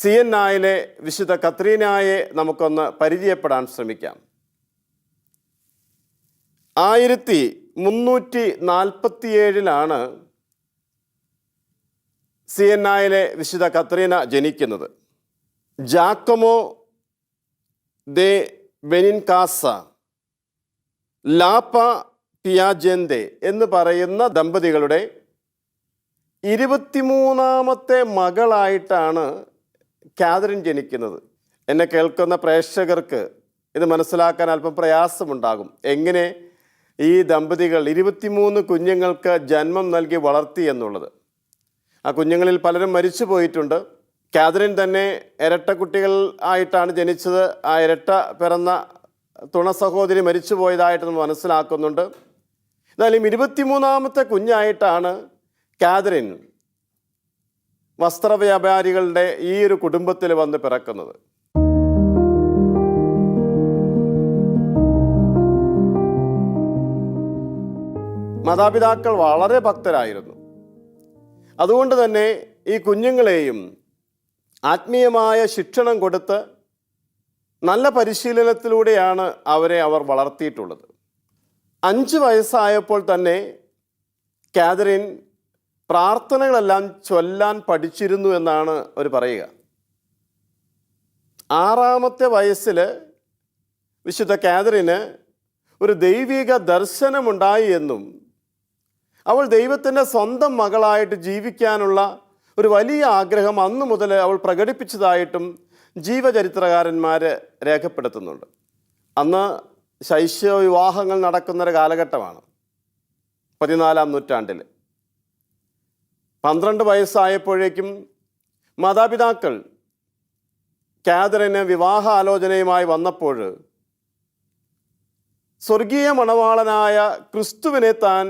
സിയന്നായിലെ വിശുദ്ധ കത്രീനായെ നമുക്കൊന്ന് പരിചയപ്പെടാൻ ശ്രമിക്കാം. 1347 സിയന്നായിലെ വിശുദ്ധ കത്രീന ജനിക്കുന്നത്. ജാക്കമോ ദെ ബെനിൻകാസ ലാപ്പ പിയാജെന്തെ എന്ന് പറയുന്ന ദമ്പതികളുടെ 23ാമത്തെ മകളായിട്ടാണ് കാതറിൻ ജനിക്കുന്നത്. എന്നെ കേൾക്കുന്ന പ്രേക്ഷകർക്ക് ഇത് മനസ്സിലാക്കാൻ അല്പം പ്രയാസമുണ്ടാകും. എങ്ങനെ ഈ ദമ്പതികൾ 23 കുഞ്ഞുങ്ങൾക്ക് ജന്മം നൽകി വളർത്തി എന്നുള്ളത്. ആ കുഞ്ഞുങ്ങളിൽ പലരും മരിച്ചു പോയിട്ടുണ്ട്. കാതറിൻ തന്നെ ഇരട്ട കുട്ടികൾ ആയിട്ടാണ് ജനിച്ചത്. ആ ഇരട്ട പിറന്ന തുണ സഹോദരി മരിച്ചു പോയതായിട്ട് നമ്മൾ മനസ്സിലാക്കുന്നുണ്ട്. എന്നാലും 23ാമത്തെ കുഞ്ഞായിട്ടാണ് കാതറിൻ വസ്ത്രവ്യാപാരികളുടെ ഈ ഒരു കുടുംബത്തിൽ വന്ന് പിറക്കുന്നത്. മാതാപിതാക്കൾ വളരെ ഭക്തരായിരുന്നു. അതുകൊണ്ട് തന്നെ ഈ കുഞ്ഞുങ്ങളെയും ആത്മീയമായ ശിക്ഷണം കൊടുത്ത് നല്ല പരിശീലനത്തിലൂടെയാണ് അവർ വളർത്തിയിട്ടുള്ളത്. 5 വയസ്സായപ്പോൾ തന്നെ കാതറിൻ പ്രാർത്ഥനകളെല്ലാം ചൊല്ലാൻ പഠിച്ചിരുന്നു എന്നാണ് അവർ പറയുക. 6ാമത്തെ വയസ്സിൽ വിശുദ്ധ കാതറിന് ഒരു ദൈവിക ദർശനമുണ്ടായി എന്നും അവൾ ദൈവത്തിൻ്റെ സ്വന്തം മകളായിട്ട് ജീവിക്കാനുള്ള ഒരു വലിയ ആഗ്രഹം അന്നു മുതൽ അവൾ പ്രകടിപ്പിച്ചതായിട്ടും ജീവചരിത്രകാരന്മാർ രേഖപ്പെടുത്തുന്നുണ്ട്. അന്ന് ശൈശവ വിവാഹങ്ങൾ നടക്കുന്നൊരു കാലഘട്ടമാണ് 14ാം നൂറ്റാണ്ടിൽ. 12 വയസ്സായപ്പോഴേക്കും മാതാപിതാക്കൾ കാതറിന് വിവാഹ ആലോചനയുമായി വന്നപ്പോൾ സ്വർഗീയ മണവാളനായ ക്രിസ്തുവിനെ താൻ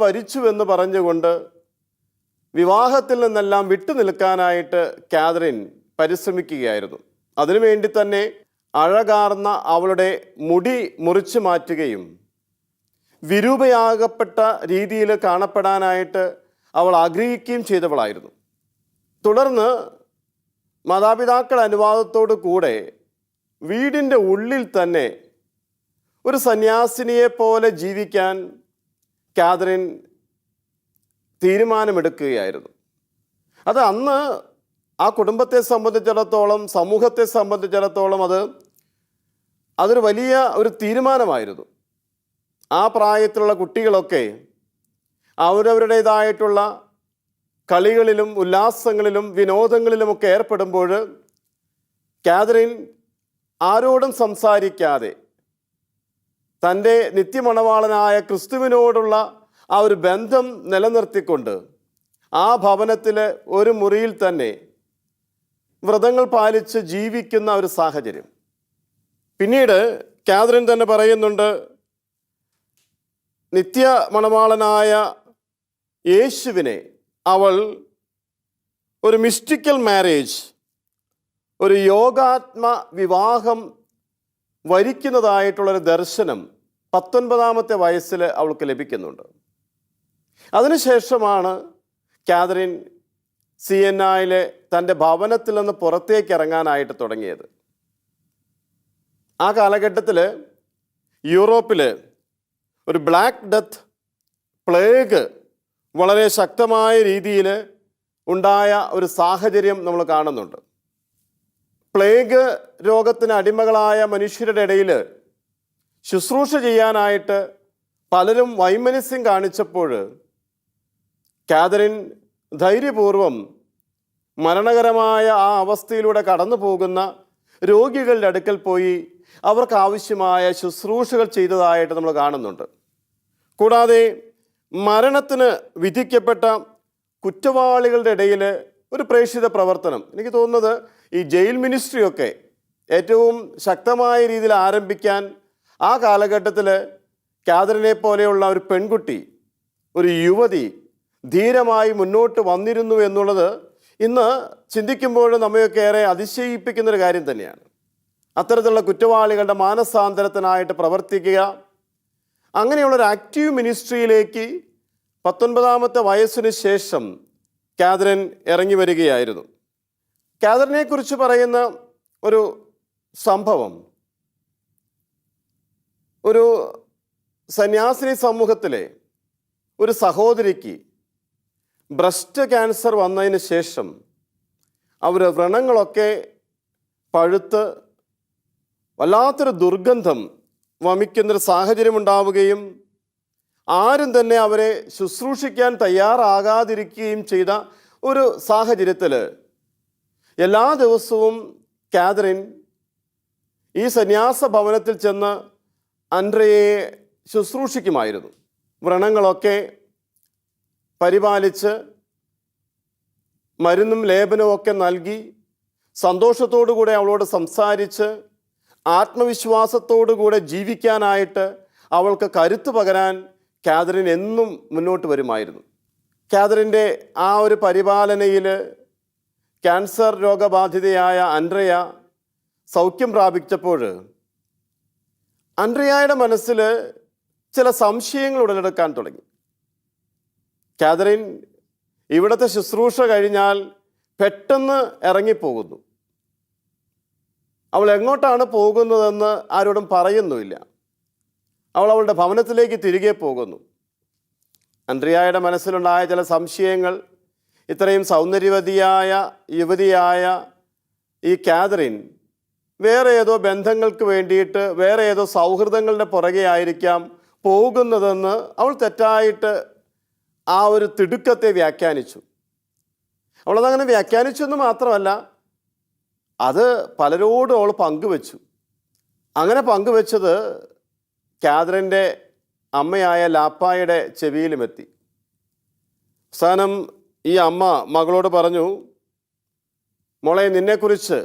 വരിച്ചുവെന്ന് പറഞ്ഞുകൊണ്ട് വിവാഹത്തിൽ നിന്നെല്ലാം വിട്ടുനിൽക്കാനായിട്ട് കാതറിൻ പരിശ്രമിക്കുകയായിരുന്നു. അതിനുവേണ്ടി തന്നെ അഴകാർന്ന അവളുടെ മുടി മുറിച്ചു മാറ്റുകയും വിരൂപയാകപ്പെട്ട രീതിയിൽ കാണപ്പെടാനായിട്ട് അവൾ ആഗ്രഹിക്കുകയും ചെയ്തവളായിരുന്നു. തുടർന്ന് മാതാപിതാക്കൾ അനുവാദത്തോടു കൂടെ വീടിൻ്റെ ഉള്ളിൽ തന്നെ ഒരു സന്യാസിനിയെ പോലെ ജീവിക്കാൻ കാതറിൻ തീരുമാനമെടുക്കുകയായിരുന്നു. അത് അന്ന് ആ കുടുംബത്തെ സംബന്ധിച്ചിടത്തോളം, സമൂഹത്തെ സംബന്ധിച്ചിടത്തോളം അതൊരു വലിയ ഒരു തീരുമാനമായിരുന്നു. ആ പ്രായത്തിലുള്ള കുട്ടികളൊക്കെ അവരവരുടേതായിട്ടുള്ള കളികളിലും ഉല്ലാസങ്ങളിലും വിനോദങ്ങളിലുമൊക്കെ ഏർപ്പെടുമ്പോൾ കാതറിൻ ആരോടും സംസാരിക്കാതെ തൻ്റെ നിത്യമണവാളനായ ക്രിസ്തുവിനോടുള്ള ആ ഒരു ബന്ധം നിലനിർത്തിക്കൊണ്ട് ആ ഭവനത്തിൽ ഒരു മുറിയിൽ തന്നെ വ്രതങ്ങൾ പാലിച്ച് ജീവിക്കുന്ന ഒരു സാഹചര്യം. പിന്നീട് കാതറിൻ തന്നെ പറയുന്നുണ്ട്, നിത്യ മണവാളനായ യേശുവിനെ അവൾ ഒരു മിസ്റ്റിക്കൽ മാരേജ്, ഒരു യോഗാത്മ വിവാഹം വരിക്കുന്നതായിട്ടുള്ളൊരു ദർശനം 19ാമത്തെ വയസ്സിൽ അവൾക്ക് ലഭിക്കുന്നുണ്ട്. അതിനുശേഷമാണ് കാതറിൻ സിയന്നായിലെ തൻ്റെ ഭവനത്തിൽ നിന്ന് പുറത്തേക്ക് ഇറങ്ങാനായിട്ട് തുടങ്ങിയത്. ആ കാലഘട്ടത്തിൽ യൂറോപ്പിൽ ഒരു ബ്ലാക്ക് ഡെത്ത്, പ്ലേഗ് വളരെ ശക്തമായ രീതിയിൽ ഉണ്ടായ ഒരു സാഹചര്യം നമ്മൾ കാണുന്നുണ്ട്. പ്ലേഗ് രോഗത്തിന് അടിമകളായ മനുഷ്യരുടെ ഇടയിൽ ശുശ്രൂഷ ചെയ്യാനായിട്ട് പലരും വൈമനസ്യം കാണിച്ചപ്പോൾ കാതറിൻ ധൈര്യപൂർവം മരണകരമായ ആ അവസ്ഥയിലൂടെ കടന്നു പോകുന്ന രോഗികളുടെ അടുക്കൽ പോയി അവർക്ക് ആവശ്യമായ ശുശ്രൂഷകൾ ചെയ്തതായിട്ട് നമ്മൾ കാണുന്നുണ്ട്. കൂടാതെ മരണത്തിന് വിധിക്കപ്പെട്ട കുറ്റവാളികളുടെ ഇടയിൽ ഒരു പ്രേക്ഷിത പ്രവർത്തനം, എനിക്ക് തോന്നുന്നത് ഈ ജയിൽ മിനിസ്ട്രിയൊക്കെ ഏറ്റവും ശക്തമായ രീതിയിൽ ആരംഭിക്കാൻ ആ കാലഘട്ടത്തിൽ കാതറിനെ പോലെയുള്ള ഒരു പെൺകുട്ടി, ഒരു യുവതി ധീരമായി മുന്നോട്ട് വന്നിരുന്നു എന്നുള്ളത് ഇന്ന് ചിന്തിക്കുമ്പോൾ നമ്മയൊക്കെ ഏറെ അതിശയിപ്പിക്കുന്നൊരു കാര്യം തന്നെയാണ്. അത്തരത്തിലുള്ള കുറ്റവാളികളുടെ മാനസാന്തരത്തിനായിട്ട് പ്രവർത്തിക്കുക, അങ്ങനെയുള്ളൊരു ആക്റ്റീവ് മിനിസ്ട്രിയിലേക്ക് 19ാമത്തെ വയസ്സിന് ശേഷം കാതറിൻ ഇറങ്ങി വരികയായിരുന്നു. കാതറിനെ കുറിച്ച് പറയുന്ന ഒരു സംഭവം, ഒരു സന്യാസിനി സമൂഹത്തിലെ ഒരു സഹോദരിക്ക് ബ്രസ്റ്റ് ക്യാൻസർ വന്നതിന് ശേഷം അവർ വ്രണങ്ങളൊക്കെ പഴുത്ത് വല്ലാത്തൊരു ദുർഗന്ധം വമിക്കുന്നൊരു സാഹചര്യം ഉണ്ടാവുകയും ആരും തന്നെ അവരെ ശുശ്രൂഷിക്കാൻ തയ്യാറാകാതിരിക്കുകയും ചെയ്ത ഒരു സാഹചര്യത്തിൽ എല്ലാ ദിവസവും കാതറിൻ ഈ സന്യാസ ഭവനത്തിൽ ചെന്ന് ആൻഡ്രയയെ ശുശ്രൂഷിക്കുമായിരുന്നു. വ്രണങ്ങളൊക്കെ പരിപാലിച്ച് മരുന്നും ലേപനവും ഒക്കെ നൽകി സന്തോഷത്തോടുകൂടെ അവളോട് സംസാരിച്ച് ആത്മവിശ്വാസത്തോടുകൂടെ ജീവിക്കാനായിട്ട് അവൾക്ക് കരുത്ത് പകരാൻ കാതറിൻ എന്നും മുന്നോട്ട് വരുമായിരുന്നു. കാതറിൻ്റെ ആ ഒരു പരിപാലനയിൽ ക്യാൻസർ രോഗബാധിതയായ ആൻഡ്രയ സൗഖ്യം പ്രാപിച്ചപ്പോൾ ആൻഡ്രയയുടെ മനസ്സിൽ ചില സംശയങ്ങൾ ഉടലെടുക്കാൻ തുടങ്ങി. കാതറിൻ ഇവിടുത്തെ ശുശ്രൂഷ കഴിഞ്ഞാൽ പെട്ടെന്ന് ഇറങ്ങിപ്പോകുന്നു. അവൾ എങ്ങോട്ടാണ് പോകുന്നതെന്ന് ആരോടും പറയുന്നുമില്ല. അവൾ അവളുടെ ഭവനത്തിലേക്ക് തിരികെ പോകുന്നു. ആൻഡ്രിയയുടെ മനസ്സിലുണ്ടായ ചില സംശയങ്ങൾ ഇത്രയും സൗന്ദര്യവതിയായ യുവതിയായ ഈ കാതറിൻ വേറെ ഏതോ ബന്ധങ്ങൾക്ക് വേണ്ടിയിട്ട് വേറെ ഏതോ സൗഹൃദങ്ങളുടെ പുറകെ ആയിരിക്കാം പോകുന്നതെന്ന് അവൾ തെറ്റായിട്ട് ആ ഒരു തിടുക്കത്തെ വ്യാഖ്യാനിച്ചു. അവളതങ്ങനെ വ്യാഖ്യാനിച്ചു എന്ന് മാത്രമല്ല, അത് പലരോടും അവൾ പങ്കുവെച്ചു. അങ്ങനെ പങ്കുവെച്ചത് കാതറിൻ്റെ അമ്മയായ ലാപ്പായുടെ ചെവിയിലുമെത്തി. അവസാനം ഈ അമ്മ മകളോട് പറഞ്ഞു, മോളെ, നിന്നെക്കുറിച്ച്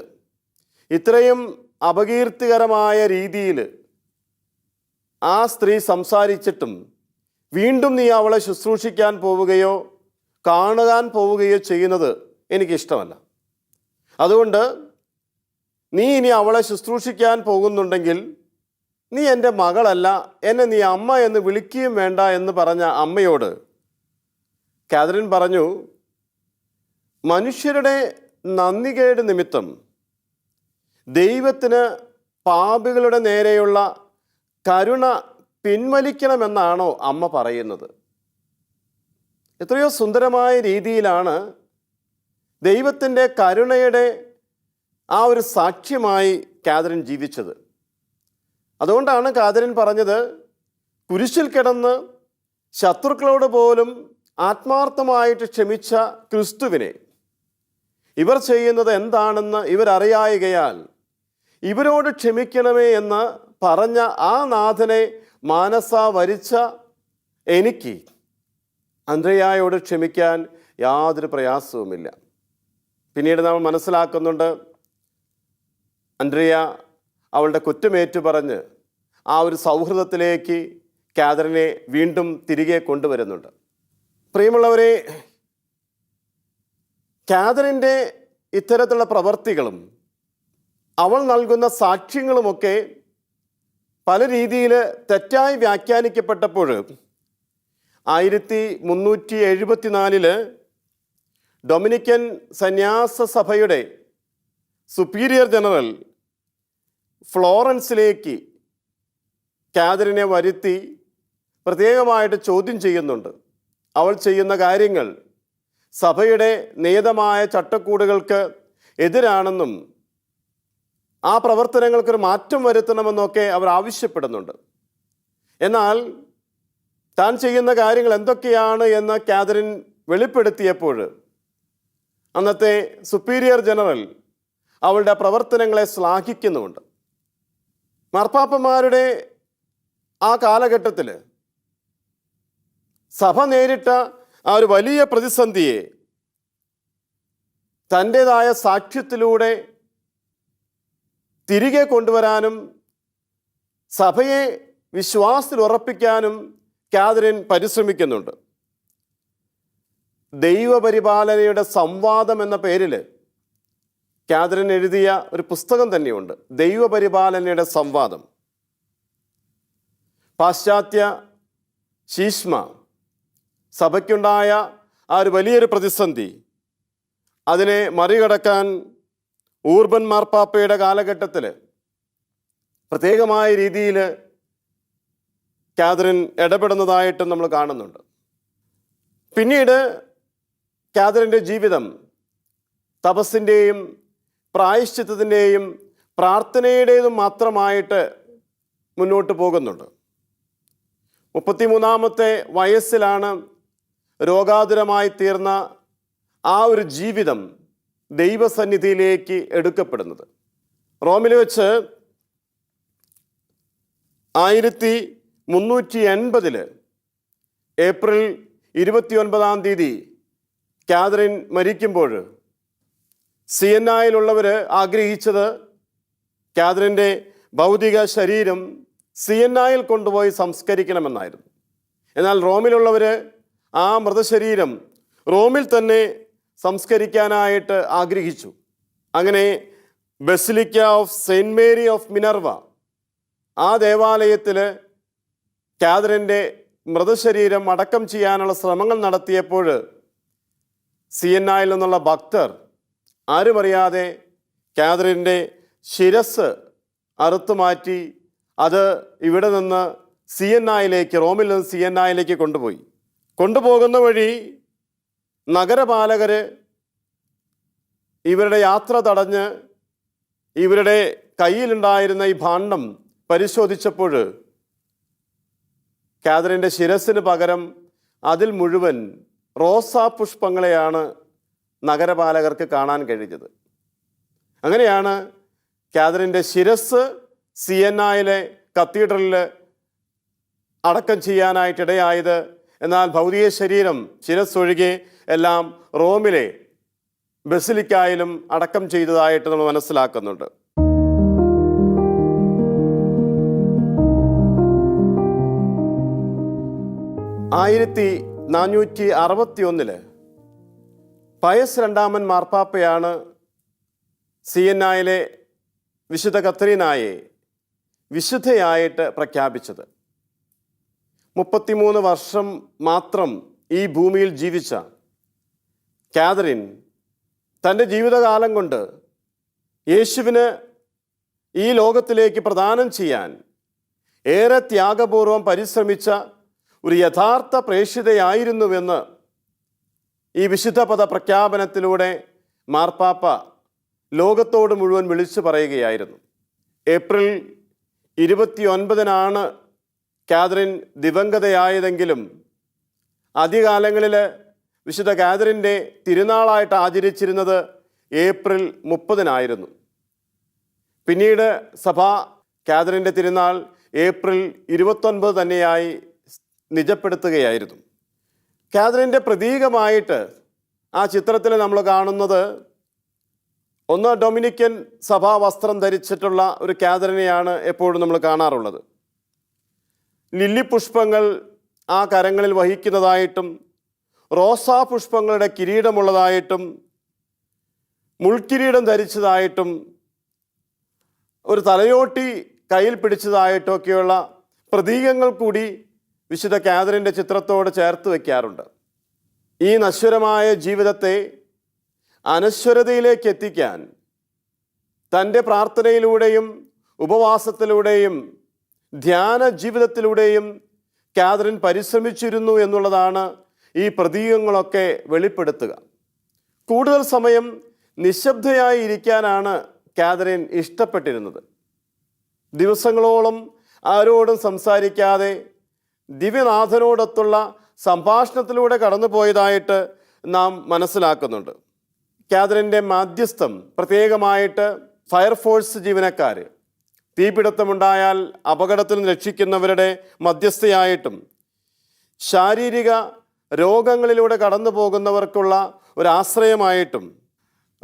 ഇത്രയും അപകീർത്തികരമായ രീതിയിൽ ആ സ്ത്രീ സംസാരിച്ചിട്ടും വീണ്ടും നീ അവളെ ശുശ്രൂഷിക്കാൻ പോവുകയോ കാണുവാൻ പോവുകയോ ചെയ്യുന്നത് എനിക്കിഷ്ടമല്ല. അതുകൊണ്ട് നീ ഇനി അവളെ ശുശ്രൂഷിക്കാൻ പോകുന്നുണ്ടെങ്കിൽ നീ എൻ്റെ മകളല്ല, എന്നെ നീ അമ്മ എന്ന് വിളിക്കുകയും വേണ്ട എന്ന് പറഞ്ഞ അമ്മയോട് കാതറിൻ പറഞ്ഞു, മനുഷ്യരുടെ നന്ദികേട് നിമിത്തം ദൈവത്തിന് പാപികളുടെ നേരെയുള്ള കരുണ പിൻവലിക്കണമെന്നാണോ അമ്മ പറയുന്നത്? എത്രയോ സുന്ദരമായ രീതിയിലാണ് ദൈവത്തിൻ്റെ കരുണയുടെ ആ ഒരു സാക്ഷ്യമായി കാതറിൻ ജീവിച്ചത്. അതുകൊണ്ടാണ് കാതറിൻ പറഞ്ഞത്, കുരിശിൽ കിടന്ന് ശത്രുക്കളോട് പോലും ആത്മാർത്ഥമായിട്ട് ക്ഷമിച്ച ക്രിസ്തുവിനെ ഇവർ ചെയ്യുന്നത് എന്താണെന്ന് ഇവരറിയായികയാൽ ഇവരോട് ക്ഷമിക്കണമേ എന്ന് പറഞ്ഞ ആ നാഥനെ മാനസ വരിച്ച എനിക്ക് ആൻഡ്രയായോട് ക്ഷമിക്കാൻ യാതൊരു പ്രയാസവുമില്ല. പിന്നീട് നമ്മൾ മനസ്സിലാക്കുന്നുണ്ട്, ആൻഡ്രയ അവളുടെ കുറ്റമേറ്റു പറഞ്ഞ് ആ ഒരു സൗഹൃദത്തിലേക്ക് കാതറിനെ വീണ്ടും തിരികെ കൊണ്ടുവരുന്നുണ്ട്. പ്രിയമുള്ളവരെ, കാതറിൻ്റെ ഇത്തരത്തിലുള്ള പ്രവർത്തികളും അവൾ നൽകുന്ന സാക്ഷ്യങ്ങളുമൊക്കെ പല രീതിയിൽ തെറ്റായി വ്യാഖ്യാനിക്കപ്പെട്ടപ്പോൾ 1374 ഡൊമിനിക്കൻ സന്യാസ സഭയുടെ സുപ്പീരിയർ ജനറൽ ഫ്ലോറൻസിലേക്ക് കാതറിനെ വരുത്തി പ്രത്യേകമായിട്ട് ചോദ്യം ചെയ്യുന്നുണ്ട്. അവൾ ചെയ്യുന്ന കാര്യങ്ങൾ സഭയുടെ നിയതമായ ചട്ടക്കൂടുകൾക്ക് എതിരാണെന്നും ആ പ്രവർത്തനങ്ങൾക്കൊരു മാറ്റം വരുത്തണമെന്നൊക്കെ അവർ ആവശ്യപ്പെടുന്നുണ്ട്. എന്നാൽ താൻ ചെയ്യുന്ന കാര്യങ്ങൾ എന്തൊക്കെയാണ് എന്ന് കാതറിൻ വെളിപ്പെടുത്തിയപ്പോൾ അന്നത്തെ സുപ്പീരിയർ ജനറൽ അവളുടെ പ്രവർത്തനങ്ങളെ ശ്ലാഘിക്കുന്നുമുണ്ട്. മാർപ്പാപ്പന്മാരുടെ ആ കാലഘട്ടത്തിൽ സഭ നേരിട്ട ആ ഒരു വലിയ പ്രതിസന്ധിയെ തൻ്റേതായ സാക്ഷ്യത്തിലൂടെ തിരികെ കൊണ്ടുവരാനും സഭയെ വിശ്വാസത്തിൽ ഉറപ്പിക്കാനും കാതറിൻ പരിശ്രമിക്കുന്നുണ്ട്. ദൈവപരിപാലനയുടെ സംവാദം എന്ന പേരിൽ കാതറിൻ എഴുതിയ ഒരു പുസ്തകം തന്നെയുണ്ട്, ദൈവപരിപാലനയുടെ സംവാദം. പാശ്ചാത്യ ശീഷ്മ സഭയ്ക്കുണ്ടായ ആ ഒരു വലിയൊരു പ്രതിസന്ധി, അതിനെ മറികടക്കാൻ ഊർബൻ മാർപ്പാപ്പയുടെ കാലഘട്ടത്തിൽ പ്രത്യേകമായ രീതിയിൽ കാതറിൻ ഇടപെടുന്നതായിട്ടും നമ്മൾ കാണുന്നുണ്ട്. പിന്നീട് കാതറിൻ്റെ ജീവിതം തപസ്സിൻ്റെയും പ്രായശ്ചിത്തത്തിൻ്റെയും പ്രാർത്ഥനയുടേതും മാത്രമായിട്ട് മുന്നോട്ട് പോകുന്നുണ്ട്. 33-ാമത്തെ വയസ്സിലാണ് രോഗാതുരമായി തീർന്ന ആ ഒരു ജീവിതം ദൈവസന്നിധിയിലേക്ക് എടുക്കപ്പെടുന്നത്. റോമിൽ വെച്ച് 1380 ഏപ്രിൽ 29-ാം തീയതി കാതറിൻ മരിക്കുമ്പോൾ സിയന്നായിലുള്ളവർ ആഗ്രഹിച്ചത് കാതറിൻ്റെ ഭൗതിക ശരീരം സിയന്നായിൽ കൊണ്ടുപോയി സംസ്കരിക്കണമെന്നായിരുന്നു. എന്നാൽ റോമിലുള്ളവർ ആ മൃതശരീരം റോമിൽ തന്നെ സംസ്കരിക്കാനായിട്ട് ആഗ്രഹിച്ചു. അങ്ങനെ basilica of saint Mary of Minerva, ആ ദേവാലയത്തിൽ കാതറിൻ്റെ മൃതശരീരം അടക്കം ചെയ്യാനുള്ള ശ്രമങ്ങൾ നടത്തിയപ്പോൾ സിയന്നായിൽ നിന്നുള്ള ഭക്തർ ആരുമറിയാതെ കാതറിൻ്റെ ശിരസ് അറുത്തുമാറ്റി അത് ഇവിടെ നിന്ന് സിയന്നായിലേക്ക്, റോമിൽ നിന്ന് സിയന്നായിലേക്ക് കൊണ്ടുപോകുന്ന വഴി നഗരപാലകർ ഇവരുടെ യാത്ര തടഞ്ഞ് ഇവരുടെ കയ്യിലുണ്ടായിരുന്ന ഈ ഭാണ്ഡം പരിശോധിച്ചപ്പോൾ കാതറിൻ്റെ ശിരസിന് പകരം അതിൽ മുഴുവൻ റോസാ പുഷ്പങ്ങളെയാണ് നഗരപാലകർക്ക് കാണാൻ കഴിഞ്ഞത്. അങ്ങനെയാണ് കാതറിൻ്റെ ശിരസ് സിയന്നായിലെ കത്തീഡ്രലിൽ അടക്കം ചെയ്യാനായിട്ടിടയായത്. എന്നാൽ ഭൗതിക ശരീരം ശിരസ്സൊഴികെ എല്ലാം റോമിലെ ബസിലിക്കായിലും അടക്കം ചെയ്തതായിട്ട് നമ്മൾ മനസ്സിലാക്കുന്നുണ്ട്. 1461 പയസ് രണ്ടാമൻ മാർപ്പാപ്പയാണ് സിയന്നായിലെ വിശുദ്ധ കത്രീനായെ വിശുദ്ധയായിട്ട് പ്രഖ്യാപിച്ചത്. 33 വർഷം മാത്രം ഈ ഭൂമിയിൽ ജീവിച്ച കാതറിൻ തൻ്റെ ജീവിതകാലം കൊണ്ട് യേശുവിന് ഈ ലോകത്തിലേക്ക് പ്രദാനം ചെയ്യാൻ ഏറെ ത്യാഗപൂർവം പരിശ്രമിച്ച ഒരു യഥാർത്ഥ പ്രേക്ഷിതയായിരുന്നുവെന്ന് ഈ വിശുദ്ധ പദ പ്രഖ്യാപനത്തിലൂടെ മാർപ്പാപ്പ ലോകത്തോട് മുഴുവൻ വിളിച്ചു പറയുകയായിരുന്നു. ഏപ്രിൽ 29 കാതറിൻ ദിവംഗതയായതെങ്കിലും ആദ്യകാലങ്ങളിൽ വിശുദ്ധ കാതറിൻ്റെ തിരുനാളായിട്ട് ആചരിച്ചിരുന്നത് ഏപ്രിൽ 30 പിന്നീട് സഭ കാതറിൻ്റെ തിരുനാൾ ഏപ്രിൽ 29 തന്നെയായി നിജപ്പെടുത്തുകയായിരുന്നു. കാതറിൻ്റെ പ്രതീകമായിട്ട് ആ ചിത്രത്തിൽ നമ്മൾ കാണുന്നത് ഒന്ന് ഡൊമിനിക്കൻ സഭാ വസ്ത്രം ധരിച്ചിട്ടുള്ള ഒരു കാതറിനെയാണ് എപ്പോഴും നമ്മൾ കാണാറുള്ളത്. ലില്ലി പുഷ്പങ്ങൾ ആ കരങ്ങളിൽ വഹിക്കുന്നതായിട്ടും റോസാ പുഷ്പങ്ങളുടെ കിരീടമുള്ളതായിട്ടും മുൾക്കിരീടം ധരിച്ചതായിട്ടും ഒരു തലയോട്ടി കയ്യിൽ പിടിച്ചതായിട്ടൊക്കെയുള്ള പ്രതീകങ്ങൾ കൂടി വിശുദ്ധ കാതറിൻ്റെ ചിത്രത്തോട് ചേർത്ത് വയ്ക്കാറുണ്ട്. ഈ നശ്വരമായ ജീവിതത്തെ അനശ്വരതയിലേക്ക് എത്തിക്കാൻ തൻ്റെ പ്രാർത്ഥനയിലൂടെയും ഉപവാസത്തിലൂടെയും ധ്യാന ജീവിതത്തിലൂടെയും കാതറിൻ പരിശ്രമിച്ചിരുന്നു എന്നുള്ളതാണ് ഈ പ്രതീകങ്ങളൊക്കെ വെളിപ്പെടുത്തുക. കൂടുതൽ സമയം നിശബ്ദയായി ഇരിക്കാനാണ് കാതറിൻ ഇഷ്ടപ്പെട്ടിരുന്നത്. ദിവസങ്ങളോളം ആരോടും സംസാരിക്കാതെ ദിവ്യനാഥനോടൊത്തുള്ള സംഭാഷണത്തിലൂടെ കടന്നുപോയതായിട്ട് നാം മനസ്സിലാക്കുന്നുണ്ട്. കാതറിൻ്റെ മാധ്യസ്ഥം, പ്രത്യേകമായിട്ട് ഫയർഫോഴ്സ് ജീവനക്കാർ, തീപിടുത്തമുണ്ടായാൽ അപകടത്തിൽ നിന്ന് രക്ഷിക്കുന്നവരുടെ മധ്യസ്ഥയായിട്ടും ശാരീരിക രോഗങ്ങളിലൂടെ കടന്നു പോകുന്നവർക്കുള്ള ഒരാശ്രയമായിട്ടും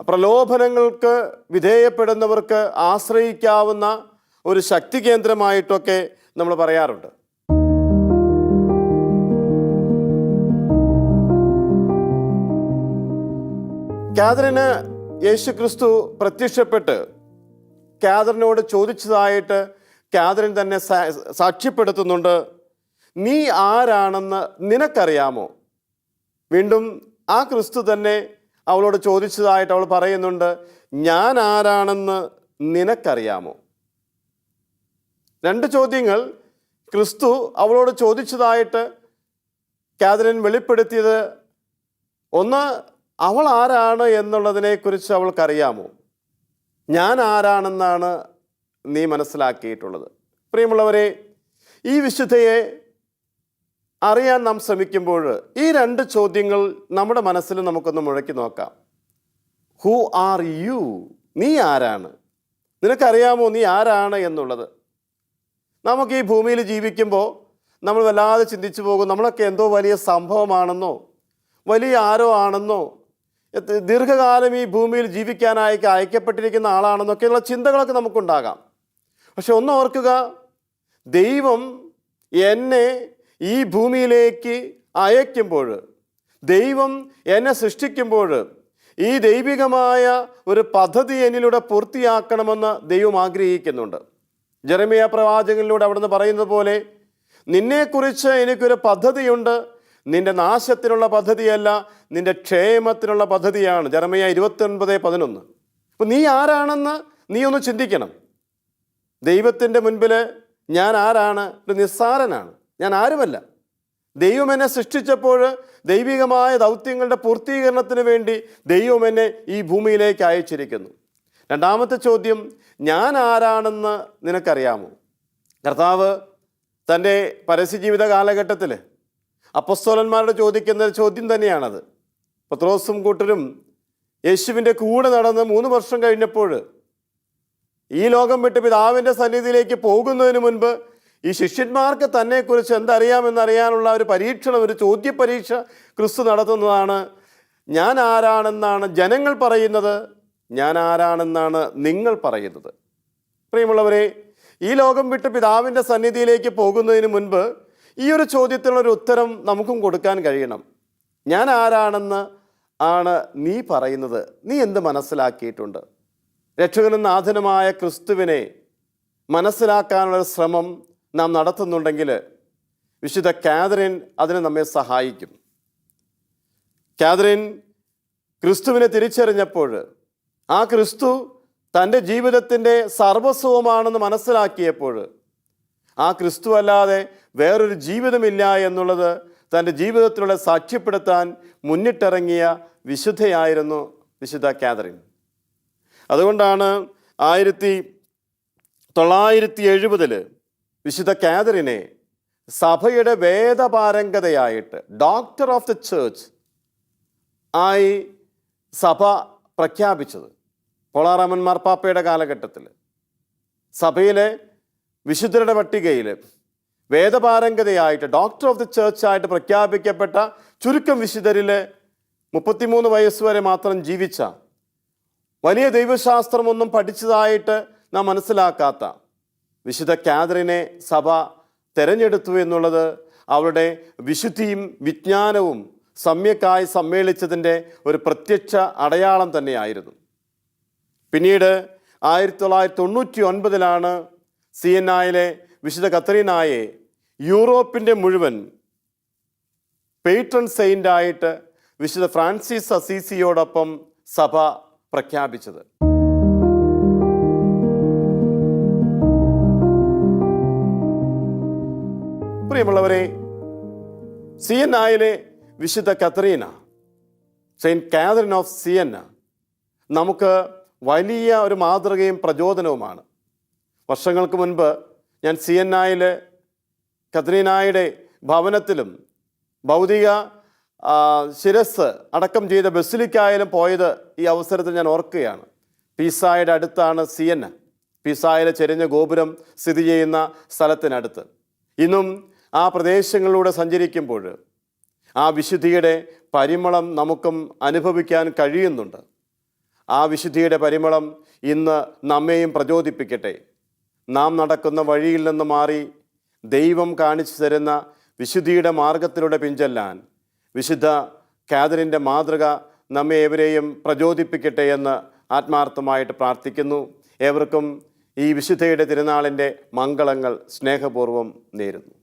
പ്രലോഭനങ്ങൾക്ക് വിധേയപ്പെടുന്നവർക്ക് ആശ്രയിക്കാവുന്ന ഒരു ശക്തി കേന്ദ്രമായിട്ടൊക്കെ നമ്മൾ പറയാറുണ്ട്. കാതറിന് യേശുക്രിസ്തു പ്രത്യക്ഷപ്പെട്ട് കാതറിനോട് ചോദിച്ചതായിട്ട് കാതറിൻ തന്നെ സാക്ഷ്യപ്പെടുത്തുന്നുണ്ട്. നീ ആരാണെന്ന് നിനക്കറിയാമോ? വീണ്ടും ആ ക്രിസ്തു തന്നെ അവളോട് ചോദിച്ചതായിട്ട് അവൾ പറയുന്നുണ്ട്, ഞാൻ ആരാണെന്ന് നിനക്കറിയാമോ? രണ്ട് ചോദ്യങ്ങൾ ക്രിസ്തു അവളോട് ചോദിച്ചതായിട്ട് കാതറിൻ വെളിപ്പെടുത്തിയത്. ഒന്ന്, അവൾ ആരാണ് എന്നുള്ളതിനെക്കുറിച്ച് അവൾക്കറിയാമോ? ഞാൻ ആരാണെന്നാണ് നീ മനസ്സിലാക്കിയിട്ടുള്ളത്. പ്രിയമുള്ളവരെ, ഈ വിശുദ്ധയെ അറിയാൻ നാം ശ്രമിക്കുമ്പോൾ ഈ രണ്ട് ചോദ്യങ്ങൾ നമ്മുടെ മനസ്സിൽ നമുക്കൊന്ന് മുഴക്കി നോക്കാം. Who are you? നീ ആരാണ്? നിനക്കറിയാമോ നീ ആരാണ് എന്നുള്ളത്? നമുക്ക് ഈ ഭൂമിയിൽ ജീവിക്കുമ്പോൾ നമ്മൾ വല്ലാതെ ചിന്തിച്ചു പോകും, നമ്മളൊക്കെ എന്തോ വലിയ സംഭവമാണെന്നോ വലിയ ആരോ ആണെന്നോ ദീർഘകാലം ഈ ഭൂമിയിൽ ജീവിക്കാനായി അയക്കപ്പെട്ടിരിക്കുന്ന ആളാണെന്നൊക്കെയുള്ള ചിന്തകളൊക്കെ നമുക്കുണ്ടാകാം. പക്ഷെ ഒന്ന് ഓർക്കുക, ദൈവം എന്നെ ഈ ഭൂമിയിലേക്ക് അയക്കുമ്പോൾ, ദൈവം എന്നെ സൃഷ്ടിക്കുമ്പോൾ ഈ ദൈവികമായ ഒരു പദ്ധതി എന്നിലൂടെ പൂർത്തിയാക്കണമെന്ന് ദൈവം ആഗ്രഹിക്കുന്നുണ്ട്. ജെറമ്യാ പ്രവാചകനിലൂടെ അവിടുന്ന് പറയുന്നത് പോലെ, നിന്നെക്കുറിച്ച് എനിക്കൊരു പദ്ധതിയുണ്ട്, നിന്റെ നാശത്തിനുള്ള പദ്ധതിയല്ല, നിന്റെ ക്ഷേമത്തിനുള്ള പദ്ധതിയാണ്. ജെറമ്യാ 29:11. അപ്പോൾ നീ ആരാണെന്ന് നീ ഒന്ന് ചിന്തിക്കണം. ദൈവത്തിൻ്റെ മുൻപിൽ ഞാൻ ആരാണ്? ഒരു നിസ്സാരനാണ്, ഞാൻ ആരുമല്ല. ദൈവം എന്നെ സൃഷ്ടിച്ചപ്പോൾ ദൈവികമായ ദൗത്യങ്ങളുടെ പൂർത്തീകരണത്തിന് വേണ്ടി ദൈവം എന്നെ ഈ ഭൂമിയിലേക്ക് അയച്ചിരിക്കുന്നു. രണ്ടാമത്തെ ചോദ്യം, ഞാൻ ആരാണെന്ന് നിനക്കറിയാമോ? കർത്താവ് തൻ്റെ പരസ്യജീവിത കാലഘട്ടത്തിൽ അപ്പസ്തോലന്മാരോട് ചോദിക്കുന്ന ചോദ്യം തന്നെയാണത്. പത്രോസും കൂട്ടരും യേശുവിൻ്റെ കൂടെ നടന്ന് 3 വർഷം കഴിഞ്ഞപ്പോൾ ഈ ലോകം വിട്ട് പിതാവിൻ്റെ സന്നിധിയിലേക്ക് പോകുന്നതിന് മുൻപ് ഈ ശിഷ്യന്മാർക്ക് തന്നെക്കുറിച്ച് എന്തറിയാമെന്നറിയാനുള്ള ഒരു പരീക്ഷണം, ഒരു ചോദ്യ പരീക്ഷ ക്രിസ്തു നടത്തുന്നതാണ്. ഞാൻ ആരാണെന്നാണ് ജനങ്ങൾ പറയുന്നത്, ഞാൻ ആരാണെന്നാണ് നിങ്ങൾ പറയുന്നത്? പ്രിയമുള്ളവരെ, ഈ ലോകം വിട്ട് പിതാവിൻ്റെ സന്നിധിയിലേക്ക് പോകുന്നതിന് മുൻപ് ഈ ഒരു ചോദ്യത്തിനുള്ളൊരു ഉത്തരം നമുക്കും കൊടുക്കാൻ കഴിയണം. ഞാൻ ആരാണെന്ന് ആണ് നീ പറയുന്നത്? നീ എന്ത് മനസ്സിലാക്കിയിട്ടുണ്ട്? രക്ഷകനും നാഥനുമായ ക്രിസ്തുവിനെ മനസ്സിലാക്കാനുള്ള ശ്രമം നാം നടത്തുന്നുണ്ടെങ്കിൽ വിശുദ്ധ കാതറിൻ അതിന് നമ്മെ സഹായിക്കും. കാതറിൻ ക്രിസ്തുവിനെ തിരിച്ചറിഞ്ഞപ്പോൾ, ആ ക്രിസ്തു തൻ്റെ ജീവിതത്തിൻ്റെ സർവസ്വമാണെന്ന് മനസ്സിലാക്കിയപ്പോൾ, ആ ക്രിസ്തു അല്ലാതെ വേറൊരു ജീവിതമില്ല എന്നുള്ളത് തൻ്റെ ജീവിതത്തിലൂടെ സാക്ഷ്യപ്പെടുത്താൻ മുന്നിട്ടിറങ്ങിയ വിശുദ്ധയായിരുന്നു വിശുദ്ധ കാതറിൻ. അതുകൊണ്ടാണ് 1970 വിശുദ്ധ കാതറിനെ സഭയുടെ വേദപാരംഗതയായിട്ട്, ഡോക്ടർ ഓഫ് ദ ചേർച്ച് ആയി സഭ പ്രഖ്യാപിച്ചത്. പോളാറാമൻ മാർപ്പാപ്പയുടെ കാലഘട്ടത്തിൽ സഭയിലെ വിശുദ്ധരുടെ പട്ടികയിൽ വേദപാരംഗതയായിട്ട്, ഡോക്ടർ ഓഫ് ദി ചേർച്ചായിട്ട് പ്രഖ്യാപിക്കപ്പെട്ട ചുരുക്കം വിശുദ്ധരിൽ 33 വയസ്സ് വരെ മാത്രം ജീവിച്ച, വലിയ ദൈവശാസ്ത്രമൊന്നും പഠിച്ചതായിട്ട് നാം മനസ്സിലാക്കാത്ത വിശുദ്ധ കാതറിനെ സഭ തിരഞ്ഞെടുത്തു എന്നുള്ളത് അവളുടെ വിശുദ്ധിയും വിജ്ഞാനവും സമ്യക്കായി സമ്മേളിച്ചതിൻ്റെ ഒരു പ്രത്യക്ഷ അടയാളം തന്നെയായിരുന്നു. പിന്നീട് 1999 സിയന്നായിലെ വിശുദ്ധ കത്രീനായെ യൂറോപ്പിൻ്റെ മുഴുവൻ പേട്രൺ സെയിൻ്റായിട്ട് വിശുദ്ധ ഫ്രാൻസിസ് അസീസിയോടൊപ്പം സഭ പ്രഖ്യാപിച്ചത്. പ്രിയമുള്ളവരെ, സിയന്നായിലെ വിശുദ്ധ Katrina, saint Catherine of Sienna, നമുക്ക് വലിയ ഒരു മാതൃകയും പ്രചോദനവുമാണ്. വർഷങ്ങൾക്ക് മുൻപ് ഞാൻ സിയന്നായിൽ കത്രീനായുടെ ഭവനത്തിലും ഭൗതിക ശിരസ് അടക്കം ചെയ്ത ബസിലിക്കായാലും പോയത് ഈ അവസരത്തിൽ ഞാൻ ഓർക്കുകയാണ്. പീസായുടെ അടുത്താണ് സിയന്ന. പീസായിലെ ചെരിഞ്ഞ ഗോപുരം സ്ഥിതി ചെയ്യുന്ന സ്ഥലത്തിനടുത്ത്. ഇന്നും ആ പ്രദേശങ്ങളിലൂടെ സഞ്ചരിക്കുമ്പോൾ ആ വിശുദ്ധിയുടെ പരിമളം നമുക്കും അനുഭവിക്കാൻ കഴിയുന്നുണ്ട്. ആ വിശുദ്ധിയുടെ പരിമളം ഇന്ന് നമ്മെയും പ്രചോദിപ്പിക്കട്ടെ. നാം നടക്കുന്ന വഴിയിൽ നിന്ന് മാറി ദൈവം കാണിച്ചു തരുന്ന വിശുദ്ധിയുടെ മാർഗത്തിലൂടെ പിഞ്ചെല്ലാൻ വിശുദ്ധ കാതറിൻ്റെ മാതൃക നമ്മെ ഏവരെയും പ്രചോദിപ്പിക്കട്ടെ എന്ന് ആത്മാർത്ഥമായിട്ട് പ്രാർത്ഥിക്കുന്നു. ഏവർക്കും ഈ വിശുദ്ധയുടെ തിരുനാളിൻ്റെ മംഗളങ്ങൾ സ്നേഹപൂർവ്വം നേരുന്നു.